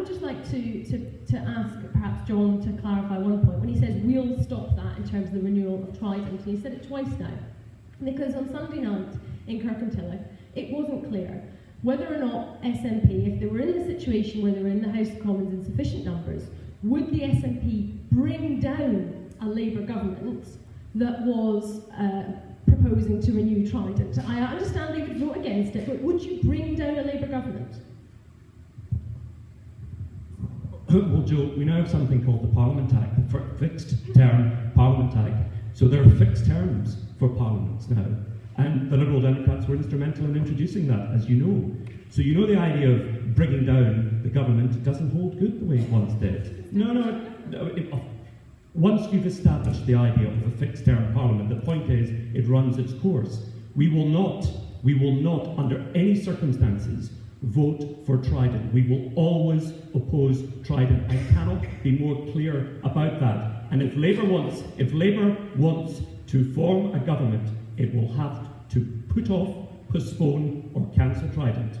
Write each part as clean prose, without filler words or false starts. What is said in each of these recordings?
would just like to ask perhaps John to clarify one point. When he says we'll stop that in terms of the renewal of Trident, and he said it twice now, because on Sunday night in Kirkintilloch, it wasn't clear whether or not SNP, if they were in the situation where they were in the House of Commons in sufficient numbers, would the SNP bring down a Labour government that was proposing to renew Trident? I understand they would vote against it, but would you bring down a Labour government? Well, Joe, we now have something called the Parliament Act, the Fixed Term Parliament Act. So there are fixed terms for parliaments now. And the Liberal Democrats were instrumental in introducing that, as you know. So you know the idea of bringing down the government doesn't hold good the way it once did. No. Once you've established the idea of a fixed term parliament, the point is it runs its course. We will not, under any circumstances, vote for Trident. We will always oppose Trident. I cannot be more clear about that. And if Labour wants to form a government, it will have to put off, postpone, or cancel Trident.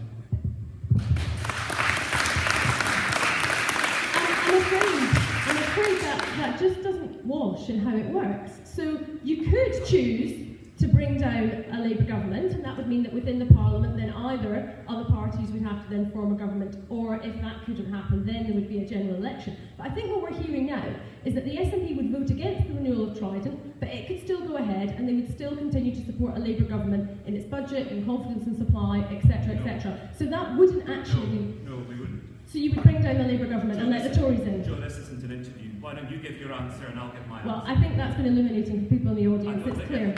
I'm afraid that just doesn't wash in how it works. So you could choose to bring down a Labour government, and that would mean that within the Parliament then either other parties would have to then form a government, or if that couldn't happen, then there would be a general election. But I think what we're hearing now is that the SNP would vote against the renewal of Trident, but it could still go ahead and they would still continue to support a Labour government in its budget, in confidence and supply, etc., etc. So that wouldn't actually... No, we wouldn't. So you would bring down the Labour government and let the Tories in? Joe, this isn't an interview. Why don't you give your answer and I'll give my answer? Well, I think that's been illuminating for people in the audience. It's clear.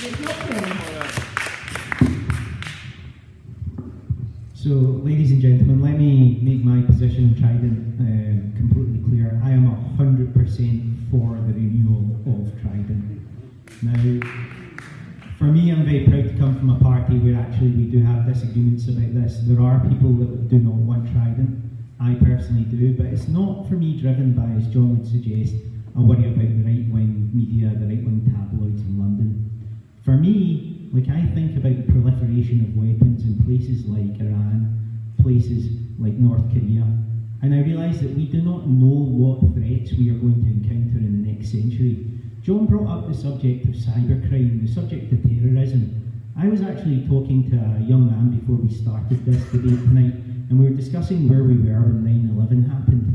It's not clear. So, ladies and gentlemen, let me make my position on Trident completely clear. I am 100% for the renewal of Trident. Now, for me, I'm very proud to come from a party where actually we do have disagreements about this. There are people that do not want Trident. I personally do, but it's not for me driven by, as John would suggest, a worry about the right-wing media, the right-wing tabloids in London. For me, I think about the proliferation of weapons in places like Iran, places like North Korea, and I realise that we do not know what threats we are going to encounter in the next century. John brought up the subject of cybercrime, the subject of terrorism. I was actually talking to a young man before we started this debate tonight, and we were discussing where we were when 9/11 happened.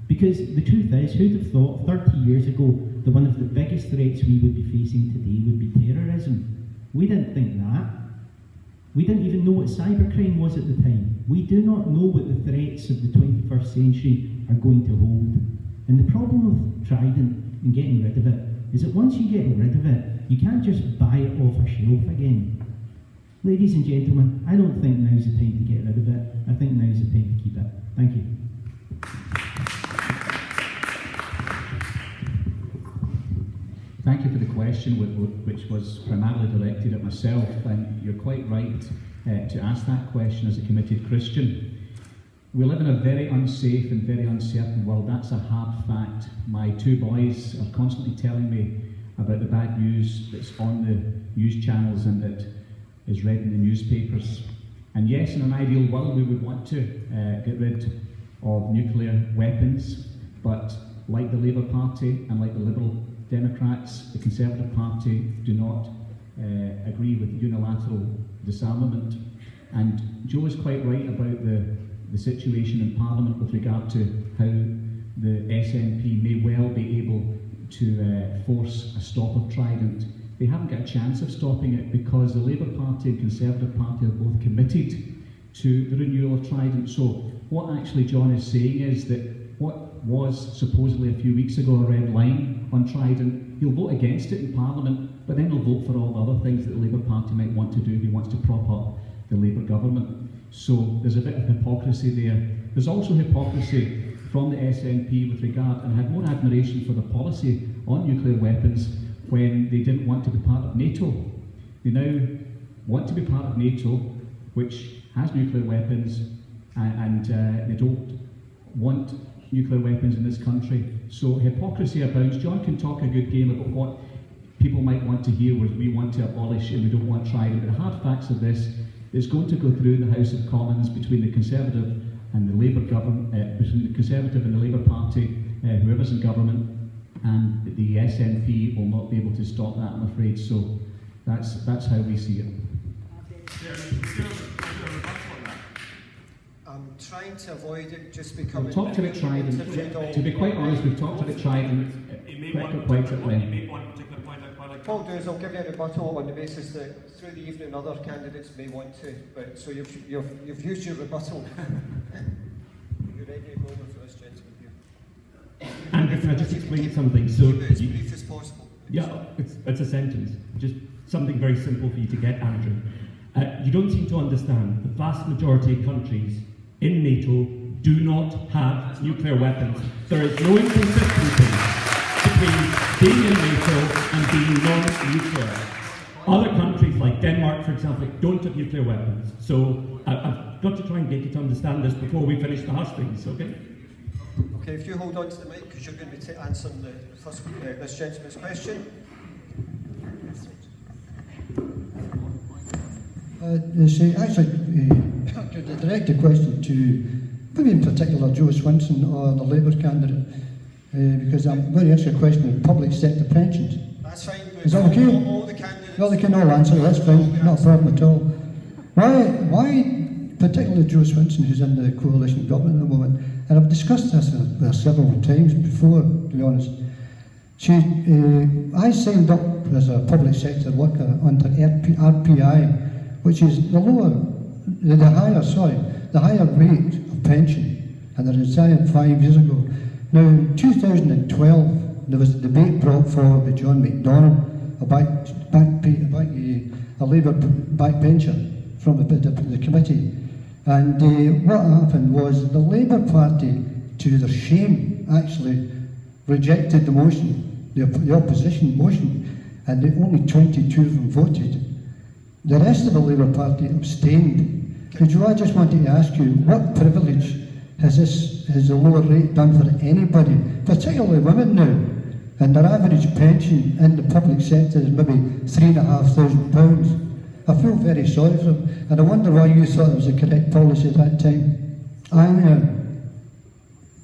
Because the truth is, who'd have thought 30 years ago that one of the biggest threats we would be facing today would be terrorism? We didn't think that. We didn't even know what cybercrime was at the time. We do not know what the threats of the 21st century are going to hold. And the problem with Trident and getting rid of it is that once you get rid of it, you can't just buy it off a shelf again. Ladies and gentlemen, I don't think now's the time to get rid of it. I think now's the time to keep it. Thank you. Thank you for the question, which was primarily directed at myself, and you're quite right to ask that question as a committed Christian. We live in a very unsafe and very uncertain world. That's a hard fact. My two boys are constantly telling me about the bad news that's on the news channels and that is read in the newspapers. And yes, in an ideal world, we would want to get rid of nuclear weapons, but like the Labour Party and like the Liberal Democrats, the Conservative Party do not agree with unilateral disarmament. And Joe is quite right about the situation in Parliament with regard to how the SNP may well be able to force a stop of Trident. They haven't got a chance of stopping it because the Labour Party and Conservative Party are both committed to the renewal of Trident. So what actually John is saying is that what was supposedly a few weeks ago a red line on Trident, he'll vote against it in Parliament, but then he'll vote for all the other things that the Labour Party might want to do if he wants to prop up the Labour government. So there's a bit of hypocrisy there. There's also hypocrisy from the SNP with regard, and I had more admiration for the policy on nuclear weapons when they didn't want to be part of NATO. They now want to be part of NATO, which has nuclear weapons, and they don't want nuclear weapons in this country. So hypocrisy abounds. John can talk a good game about what people might want to hear, where we want to abolish and we don't want Trident. But the hard facts of this is going to go through in the House of Commons between the Conservative and the Labour government, between the Conservative and the Labour Party, whoever's in government, and the SNP will not be able to stop that, I'm afraid. So that's how we see it. I'm trying to avoid it just becoming... We've talked about Trident. To be quite honest, we've talked about Trident quite at length. What I'll do is I'll give you a rebuttal on the basis that through the evening other candidates may want to, but so you've used your rebuttal. You're ready to go over for this gentleman here. And can I just explain something? So keep it as brief as possible. Yeah, it's a sentence. Just something very simple for you to get, Andrew. You don't seem to understand the vast majority of countries in NATO do not have nuclear weapons. There is no inconsistency between being in NATO and being non-nuclear. Other countries like Denmark, for example, don't have nuclear weapons. So I've got to try and get you to understand this before we finish the Hustings, okay? Okay, if you hold on to the mic, because you're going to be answering this gentleman's question. To direct a question to maybe in particular Joe Swinson or the Labour candidate, because I'm going to ask you a question of public sector pensions. That's fine. Is that okay? All the candidates. Well, they can all answer. That's fine. Not a problem at all. Why, particularly Joe Swinson, who's in the coalition government at the moment, and I've discussed this with her several times before, to be honest. I signed up as a public sector worker under RPI, which is the higher rate of pension, and I retired 5 years ago. Now, in 2012, there was a debate brought forward by John McDonnell about a Labour backbencher from the committee. And what happened was the Labour Party, to their shame, actually rejected the motion, the opposition motion, and only 22 of them voted. The rest of the Labour Party abstained. Joe, I just wanted to ask you, what privilege has the lower rate done for anybody, particularly women now? And their average pension in the public sector is maybe £3,500. I feel very sorry for them, and I wonder why you thought it was the correct policy at that time.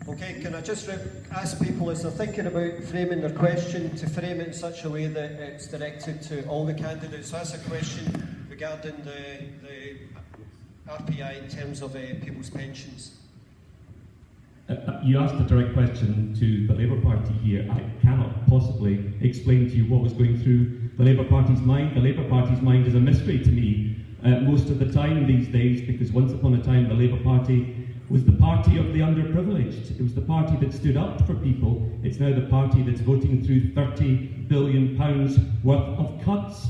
Okay, can I just ask people, as they're thinking about framing their question, to frame it in such a way that it's directed to all the candidates? So that's a question regarding the RPI in terms of people's pensions. You asked a direct question to the Labour Party here. I cannot possibly explain to you what was going through the Labour Party's mind. The Labour Party's mind is a mystery to me most of the time these days, because once upon a time the Labour Party was the party of the underprivileged. It was the party that stood up for people. It's now the party that's voting through £30 billion worth of cuts.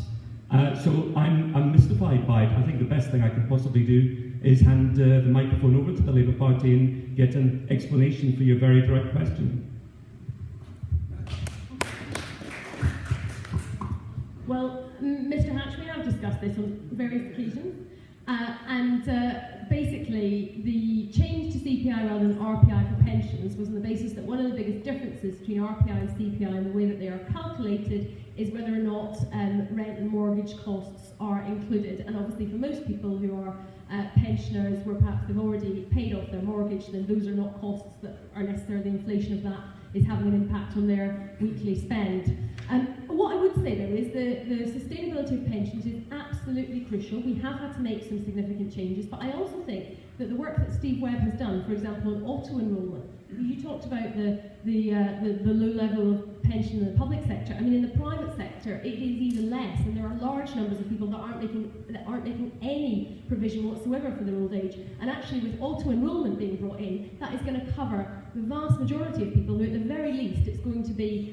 So I'm mystified by it. I think the best thing I could possibly do is hand the microphone over to the Labour Party and get an explanation for your very direct question. Well, Mr. Hatch, we have discussed this on various occasions, and basically the change to CPI rather than RPI for pensions was on the basis that one of the biggest differences between RPI and CPI and the way that they are calculated is whether or not rent and mortgage costs are included. And obviously for most people who are pensioners where perhaps they've already paid off their mortgage, then those are not costs that are necessarily the inflation of that is having an impact on their weekly spend. What I would say though is the sustainability of pensions is absolutely crucial. We have had to make some significant changes, but I also think that the work that Steve Webb has done, for example, on auto-enrolment, you talked about the low level of pension in the public sector. I mean, in the private sector, it is even less, and there are large numbers of people that aren't making any provision whatsoever for their old age. And actually, with auto-enrolment being brought in, that is going to cover the vast majority of people who, at the very least, it's going to be